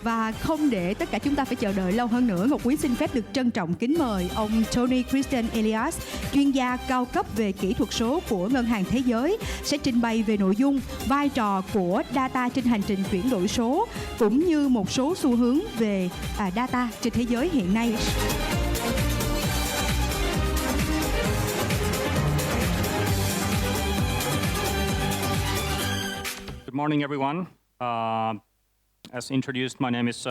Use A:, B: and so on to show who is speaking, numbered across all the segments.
A: Và không để tất cả chúng ta phải chờ đợi lâu hơn nữa, Ngọc Quý xin phép được trân trọng kính mời ông Toni Kristian Eliasz, chuyên gia cao cấp về kỹ thuật số của Ngân hàng Thế giới, sẽ trình bày về nội dung, vai trò của data trên hành trình chuyển đổi số, cũng như một số xu hướng về data trên thế giới hiện nay.
B: Good morning, everyone. As introduced, my name is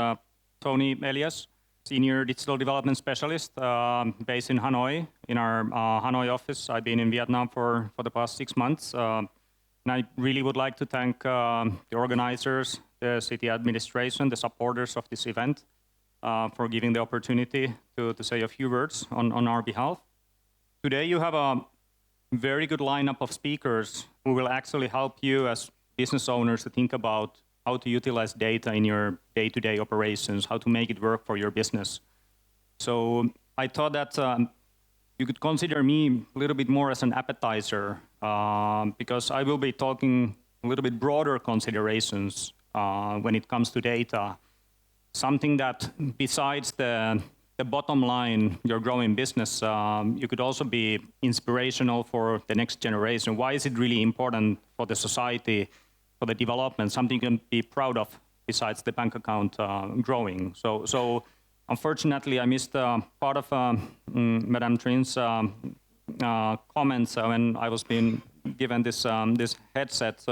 B: Toni Eliasz, Senior Digital Development Specialist based in Hanoi. In our Hanoi office, I've been in Vietnam for the past 6 months. And I really would like to thank the organizers, the city administration, the supporters of this event for giving the opportunity to say a few words on our behalf. Today you have a very good lineup of speakers who will actually help you as business owners to think about how to utilize data in your day-to-day operations, how to make it work for your business. So I thought that you could consider me a little bit more as an appetizer because I will be talking a little bit broader considerations when it comes to data. Something that besides the bottom line, your growing business, you could also be inspirational for the next generation. Why is it really important for the society, for the development, something you can be proud of besides the bank account growing? So unfortunately, I missed part of Madame Trin's comments when I was being given this headset.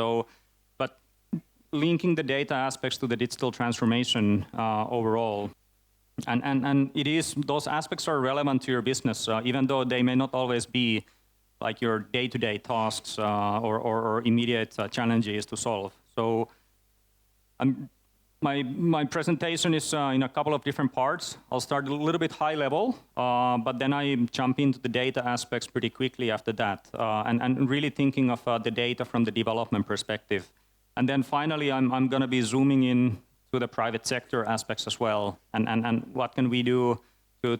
B: But linking the data aspects to the digital transformation overall, and it is, those aspects are relevant to your business, even though they may not always be like your day-to-day tasks or immediate challenges to solve. So my presentation is in a couple of different parts. I'll start a little bit high level, but then I jump into the data aspects pretty quickly after that, and really thinking of the data from the development perspective. And then finally, I'm going to be zooming in to the private sector aspects as well, and what can we do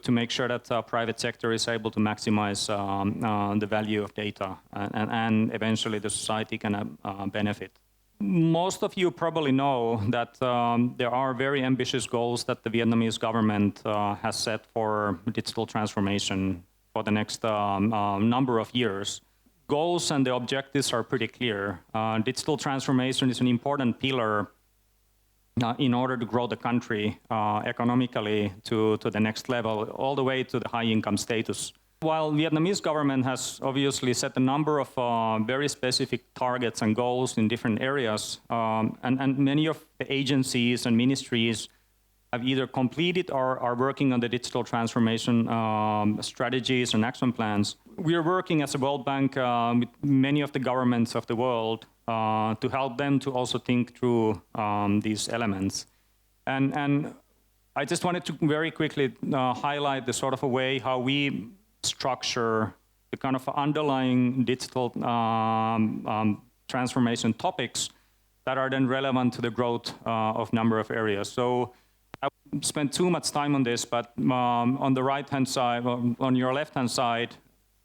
B: to make sure that private sector is able to maximize the value of data, and eventually the society can benefit. Most of you probably know that there are very ambitious goals that the Vietnamese government has set for digital transformation for the next number of years. Goals and the objectives are pretty clear. Digital transformation is an important pillar in order to grow the country economically to the next level, all the way to the high income status. While Vietnamese government has obviously set a number of very specific targets and goals in different areas, and many of the agencies and ministries have either completed or are working on the digital transformation strategies and action plans. We are working as a World Bank with many of the governments of the world to help them to also think through these elements. And I just wanted to very quickly highlight the sort of a way how we structure the kind of underlying digital transformation topics that are then relevant to the growth of number of areas. So I won't spend too much time on this, but on the right-hand side, on your left-hand side,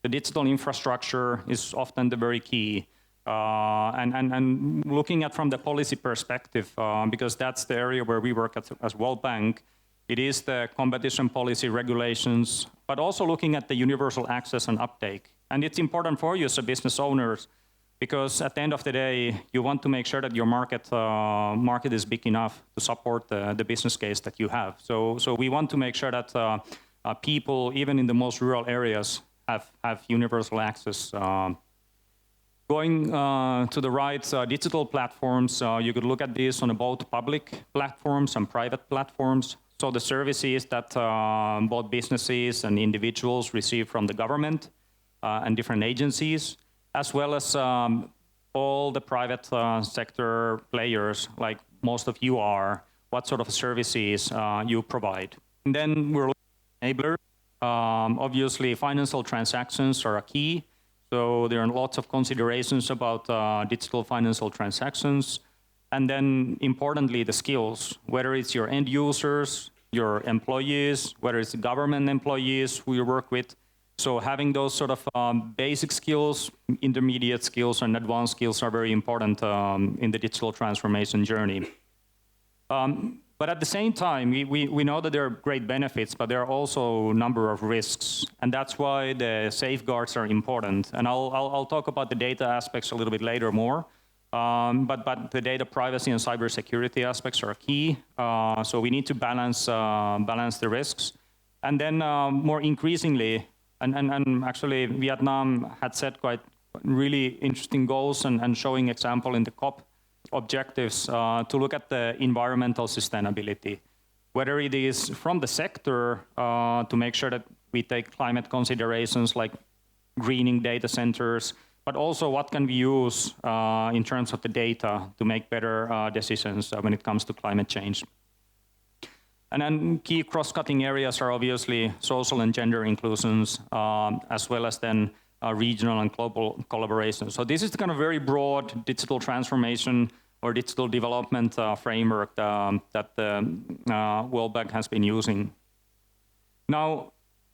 B: the digital infrastructure is often the very key. And looking at from the policy perspective, because that's the area where we work as World Bank, it is the competition policy regulations, but also looking at the universal access and uptake. And it's important for you as a business owners, because at the end of the day, you want to make sure that your market is big enough to support the business case that you have. So we want to make sure that people, even in the most rural areas, have universal access. Going to the right, digital platforms, you could look at this on both public platforms and private platforms. So the services that both businesses and individuals receive from the government and different agencies, as well as all the private sector players, like most of you are, what sort of services you provide. And then we're enablers. Obviously, financial transactions are a key. So there are lots of considerations about digital financial transactions. And then importantly, the skills, whether it's your end users, your employees, whether it's government employees who you work with. So having those sort of basic skills, intermediate skills, and advanced skills are very important in the digital transformation journey. But But at the same time, we know that there are great benefits, but there are also a number of risks. And that's why the safeguards are important. And I'll talk about the data aspects a little bit later more. But the data privacy and cybersecurity aspects are key. So we need to balance the risks. And then more increasingly, and actually Vietnam had set quite really interesting goals and showing example in the COP objectives to look at the environmental sustainability, whether it is from the sector to make sure that we take climate considerations like greening data centers, but also what can we use in terms of the data to make better decisions when it comes to climate change. And then key cross-cutting areas are obviously social and gender inclusions, as well as then regional and global collaboration. So this is the kind of very broad digital transformation or digital development framework that the World Bank has been using. Now,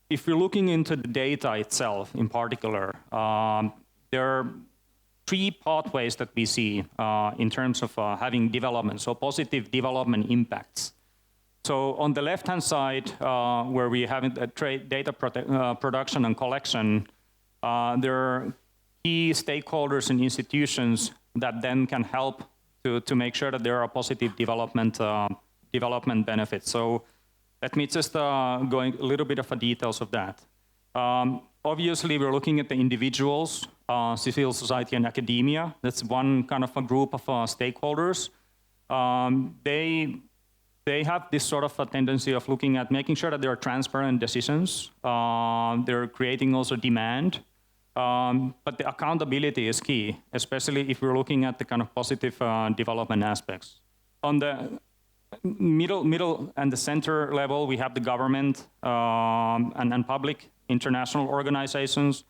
B: if we're looking into the data itself in particular, there are three pathways that we see in terms of having development, so positive development impacts. So on the left-hand side, where we have data production and collection, there are key stakeholders and institutions that then can help to make sure that there are positive development benefits. So let me just go into a little bit of the details of that. Obviously, we're looking at the individuals, civil society and academia. That's one kind of a group of stakeholders. They have this sort of a tendency of looking at making sure that there are transparent decisions. They're creating also demand. But the accountability is key, especially if we're looking at the kind of positive development aspects. On the middle and the center level, we have the government and public international organizations.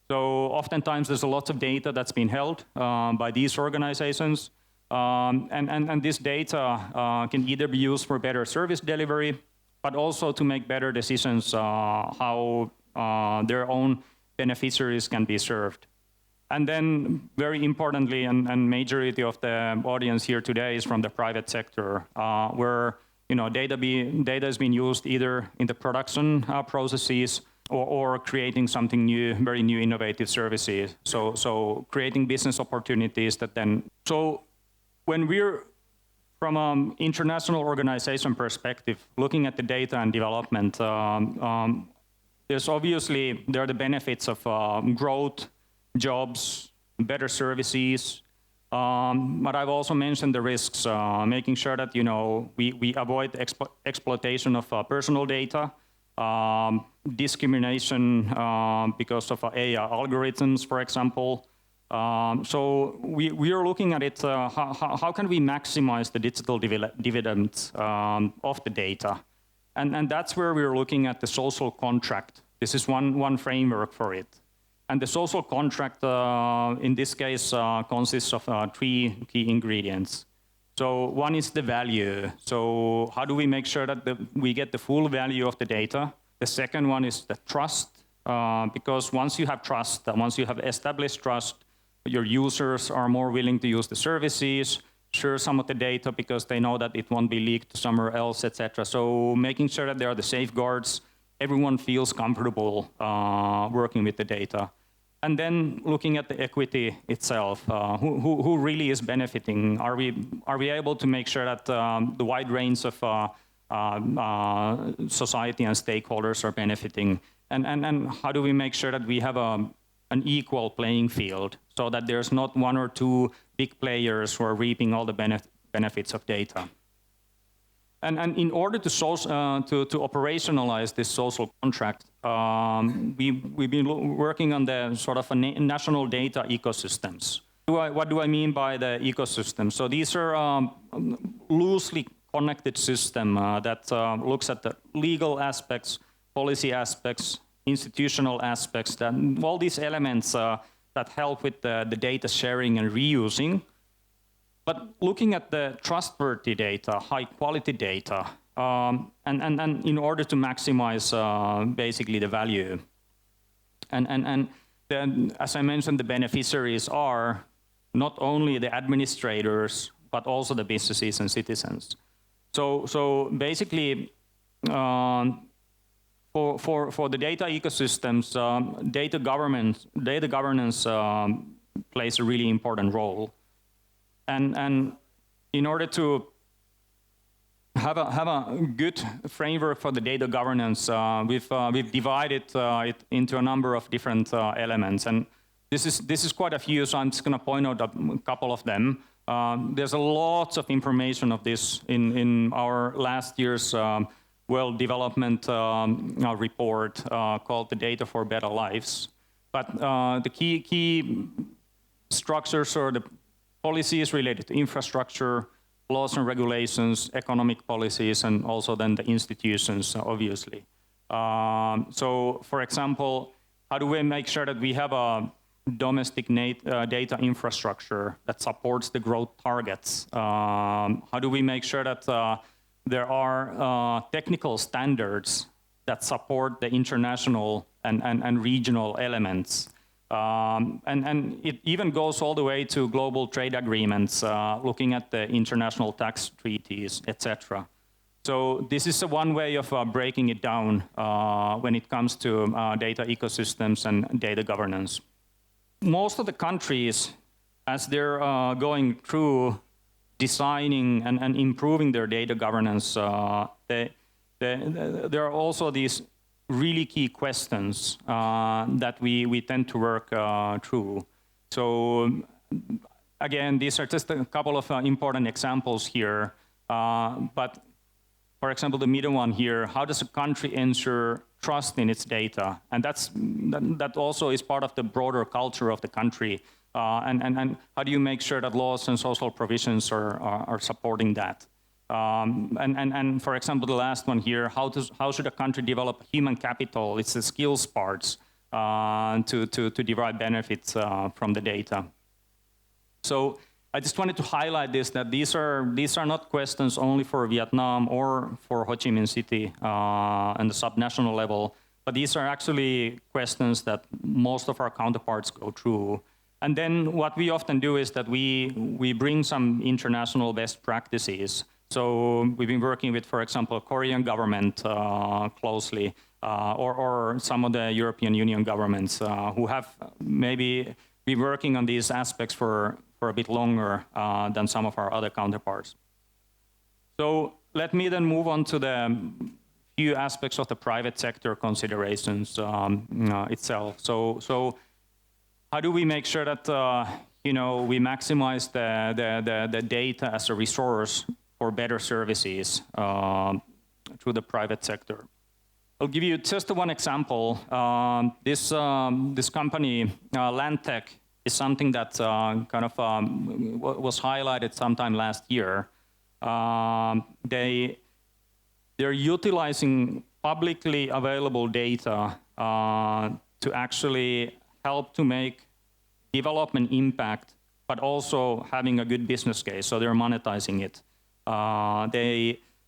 B: So oftentimes there's a lot of data that's been held by these organizations. And this data can either be used for better service delivery, but also to make better decisions how their own beneficiaries can be served. And then very importantly, and majority of the audience here today is from the private sector, where data is being used either in the production processes or creating something new, very new innovative services. So creating business opportunities that then, so when we're from an international organization perspective, looking at the data and development, there are the benefits of growth, jobs, better services. But I've also mentioned the risks, making sure that we avoid exploitation of personal data, discrimination because of AI algorithms, for example. So we are looking at it, how can we maximize the digital dividends of the data? And that's where we're looking at the social contract. This is one framework for it. And the social contract, in this case, consists of three key ingredients. So one is the value. So how do we make sure that we get the full value of the data? The second one is the trust, because once you have trust, once you have established trust, your users are more willing to use the services, share some of the data because they know that it won't be leaked somewhere else, etc. So making sure that there are the safeguards, everyone feels comfortable working with the data. And then looking at the equity itself, who really is benefiting? Are we able to make sure that the wide range of society and stakeholders are benefiting? And how do we make sure that we have an equal playing field so that there's not one or two big players who are reaping all the benefits of data? And in order to operationalize this social contract, we've been working on the sort of national data ecosystems. What do I mean by the ecosystem? So these are loosely connected system that looks at the legal aspects, policy aspects, institutional aspects, that all these elements that help with the data sharing and reusing. But looking at the trustworthy data, high quality data, and in order to maximize basically the value. And then, as I mentioned, the beneficiaries are not only the administrators, but also the businesses and citizens. So basically, for the data ecosystems, data governance plays a really important role. And in order to have a good framework for the data governance, we've divided it into a number of different elements, and this is quite a few. So I'm just going to point out a couple of them. There's a lot of information of this in our last year's World Development report called "The Data for Better Lives." But the key structures or the policies related to infrastructure, laws and regulations, economic policies, and also then the institutions, obviously. So, for example, how do we make sure that we have a domestic data infrastructure that supports the growth targets? How do we make sure that there are technical standards that support the international and regional elements? And it even goes all the way to global trade agreements, looking at the international tax treaties, etc. So this is one way of breaking it down when it comes to data ecosystems and data governance. Most of the countries, as they're going through designing and improving their data governance, there are also these really key questions that we tend to work through. So again, these are just a couple of important examples here. But for example, the middle one here, how does a country ensure trust in its data? And that also is part of the broader culture of the country. And how do you make sure that laws and social provisions are supporting that? And for example, the last one here, how should a country develop human capital? It's the skills parts to derive benefits from the data. So I just wanted to highlight this, that these are not questions only for Vietnam or for Ho Chi Minh City and the subnational level, but these are actually questions that most of our counterparts go through. And then what we often do is that we bring some international best practices. So we've been working with, for example, Korean government closely, or some of the European Union governments who have maybe been working on these aspects for a bit longer than some of our other counterparts. So let me then move on to the few aspects of the private sector considerations itself. So how do we make sure that we maximize the data as a resource for better services through the private sector? I'll give you just one example. This company, LUHEN, is something that kind of was highlighted sometime last year. They're utilizing publicly available data to actually help to make development impact, but also having a good business case. So they're monetizing it.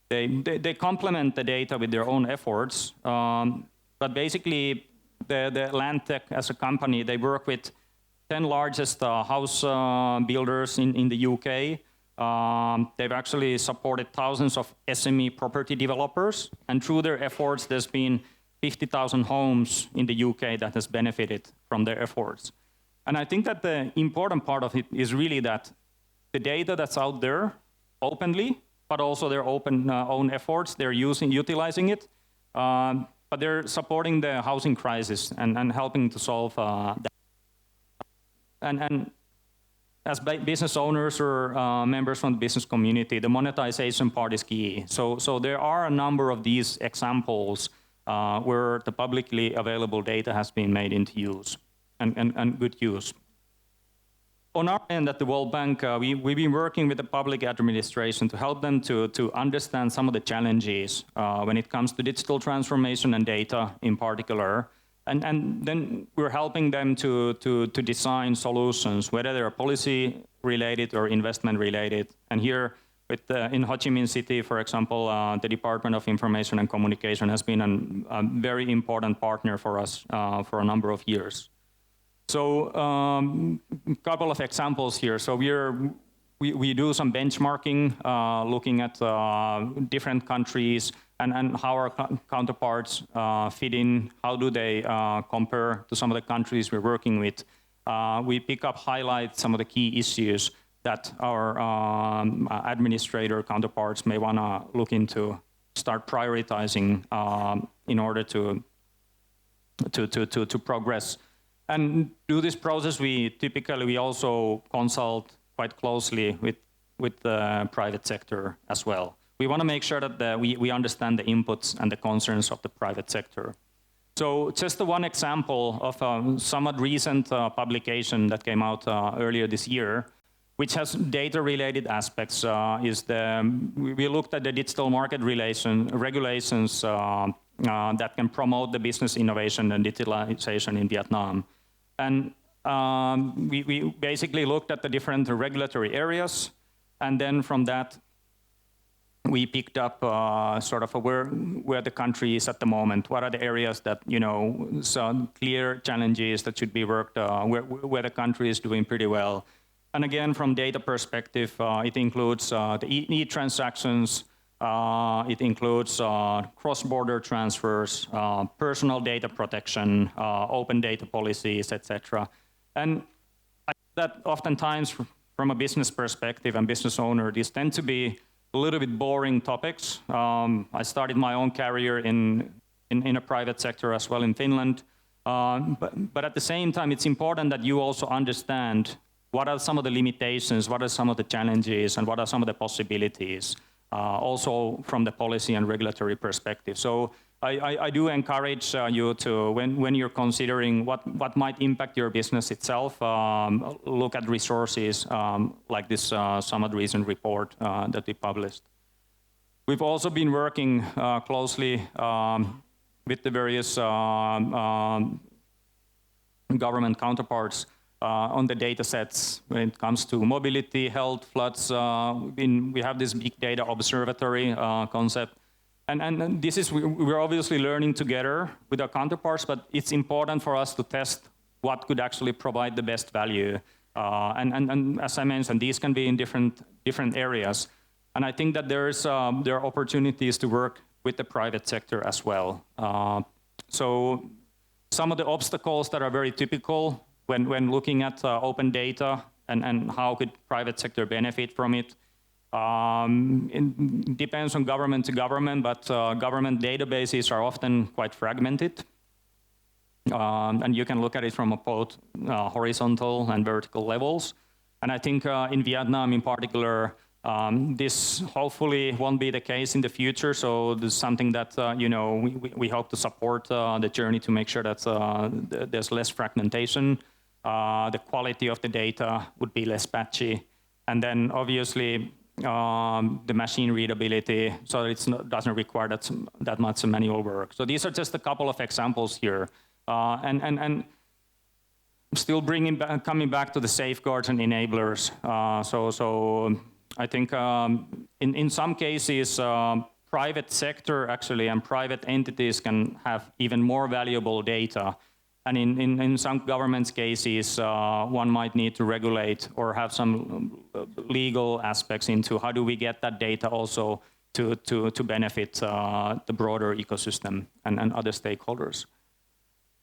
B: They complement the data with their own efforts, but basically the LUHEN as a company, they work with 10 largest house builders in the UK. They've actually supported thousands of SME property developers, and through their efforts, there's been 50,000 homes in the UK that has benefited from their efforts. And I think that the important part of it is really that the data that's out there openly, but also their own efforts, they're utilizing it, but they're supporting the housing crisis and helping to solve that. And as business owners or members from the business community, the monetization part is key. So there are a number of these examples where the publicly available data has been made into use and good use. On our end at the World Bank, we've been working with the public administration to help them to understand some of the challenges when it comes to digital transformation and data in particular. And then we're helping them to design solutions, whether they're policy related or investment related. And here in Ho Chi Minh City, for example, the Department of Information and Communication has been a very important partner for us for a number of years. So a couple of examples here. So we're we do some benchmarking, looking at different countries and how our counterparts fit in, how do they compare to some of the countries we're working with. We pick up, highlight some of the key issues that our administrator counterparts may want to look into, start prioritizing in order to progress. And do this process, we also consult quite closely with the private sector as well. We want to make sure that we understand the inputs and the concerns of the private sector. So just the one example of a somewhat recent publication that came out earlier this year, which has data-related aspects, we looked at the digital market regulations that can promote the business innovation and digitalization in Vietnam. And we basically looked at the different regulatory areas, and then from that, we picked up sort of where the country is at the moment. What are the areas that, some clear challenges that should be worked, where the country is doing pretty well. And again, from data perspective, it includes the e-transactions, it includes cross-border transfers, personal data protection, open data policies, etc. And I think that oftentimes, from a business perspective and business owner, these tend to be a little bit boring topics. I started my own career in a private sector as well in Finland. But at the same time, it's important that you also understand what are some of the limitations, what are some of the challenges, and what are some of the possibilities, also from the policy and regulatory perspective. So I do encourage you to, when you're considering what might impact your business itself, look at resources like this somewhat recent report that we published. We've also been working closely with the various government counterparts on the data sets when it comes to mobility, health, floods. We have this big data observatory concept. And this is, we're obviously learning together with our counterparts, but it's important for us to test what could actually provide the best value. And as I mentioned, these can be in different areas. And I think that there are opportunities to work with the private sector as well. So some of the obstacles that are very typical when looking at open data and how could private sector benefit from it. It depends on government to government, but government databases are often quite fragmented. And you can look at it from both horizontal and vertical levels. And I think in Vietnam in particular, this hopefully won't be the case in the future. So this is something that we hope to support the journey to make sure that there's less fragmentation. The quality of the data would be less patchy. And then obviously, the machine readability, so it doesn't require that much manual work. So these are just a couple of examples here, and still coming back to the safeguards and enablers. So I think in some cases, private sector actually and private entities can have even more valuable data. And in some governments' cases, one might need to regulate or have some legal aspects into how do we get that data also to benefit the broader ecosystem and other stakeholders.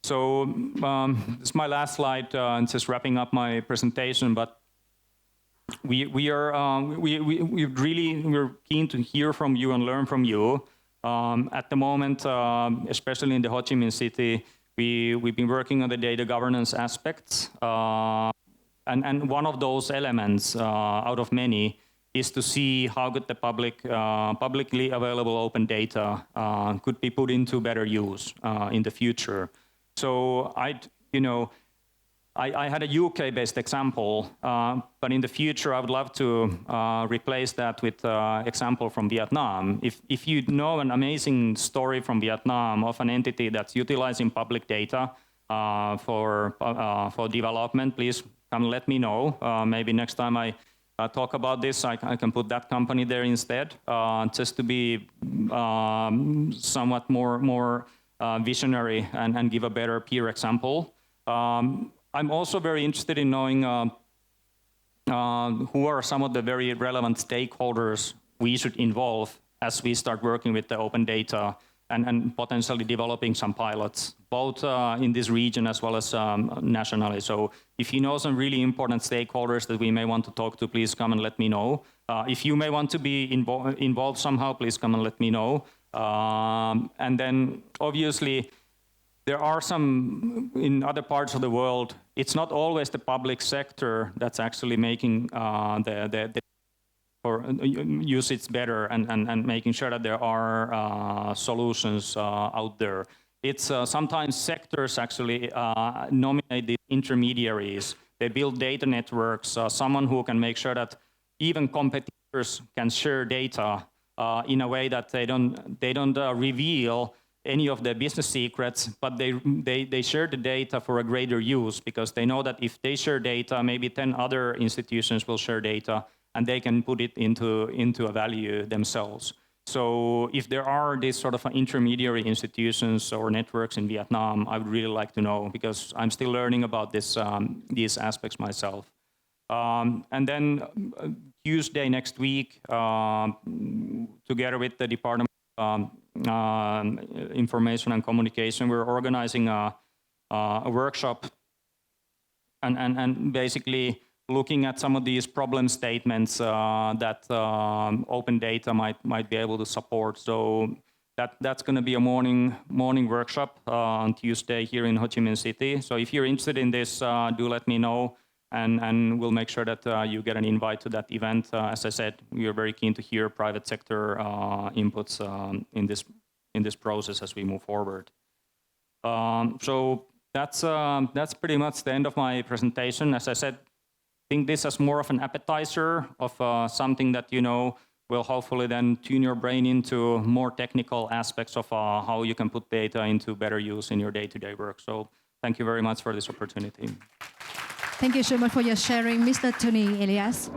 B: So this is my last slide, and just wrapping up my presentation. But we're keen to hear from you and learn from you. At the moment, especially in the Ho Chi Minh City, we've been working on the data governance aspects, and one of those elements out of many is to see how could the publicly available open data could be put into better use in the future. So I had a UK-based example, but in the future I would love to replace that with an example from Vietnam. If you know an amazing story from Vietnam of an entity that's utilizing public data for development, please come let me know. Maybe next time I talk about this, I can put that company there instead, just to be somewhat more visionary and give a better peer example. I'm also very interested in knowing who are some of the very relevant stakeholders we should involve as we start working with the open data and potentially developing some pilots, both in this region as well as nationally. So if you know some really important stakeholders that we may want to talk to, please come and let me know. If you may want to be involved somehow, please come and let me know. And then obviously, there are some, in other parts of the world, it's not always the public sector that's actually making or use it better and making sure that there are solutions out there. It's sometimes sectors actually nominate the intermediaries. They build data networks, someone who can make sure that even competitors can share data in a way that they don't reveal any of the business secrets, but they share the data for a greater use, because they know that if they share data, maybe 10 other institutions will share data, and they can put it into a value themselves. So if there are these sort of intermediary institutions or networks in Vietnam, I would really like to know, because I'm still learning about these aspects myself. And then Tuesday next week, together with the Department of Information and Communication, we're organizing a workshop and basically looking at some of these problem statements that open data might be able to support. So that's going to be a morning workshop on Tuesday here in Ho Chi Minh City. So if you're interested in this, do let me know, and we'll make sure that you get an invite to that event. As I said, we are very keen to hear private sector inputs in this process as we move forward. So that's pretty much the end of my presentation. As I said, think this as more of an appetizer of something that will hopefully then tune your brain into more technical aspects of how you can put data into better use in your day-to-day work. So thank you very much for this opportunity.
A: Thank you so much for your sharing, Mr. Toni Eliasz.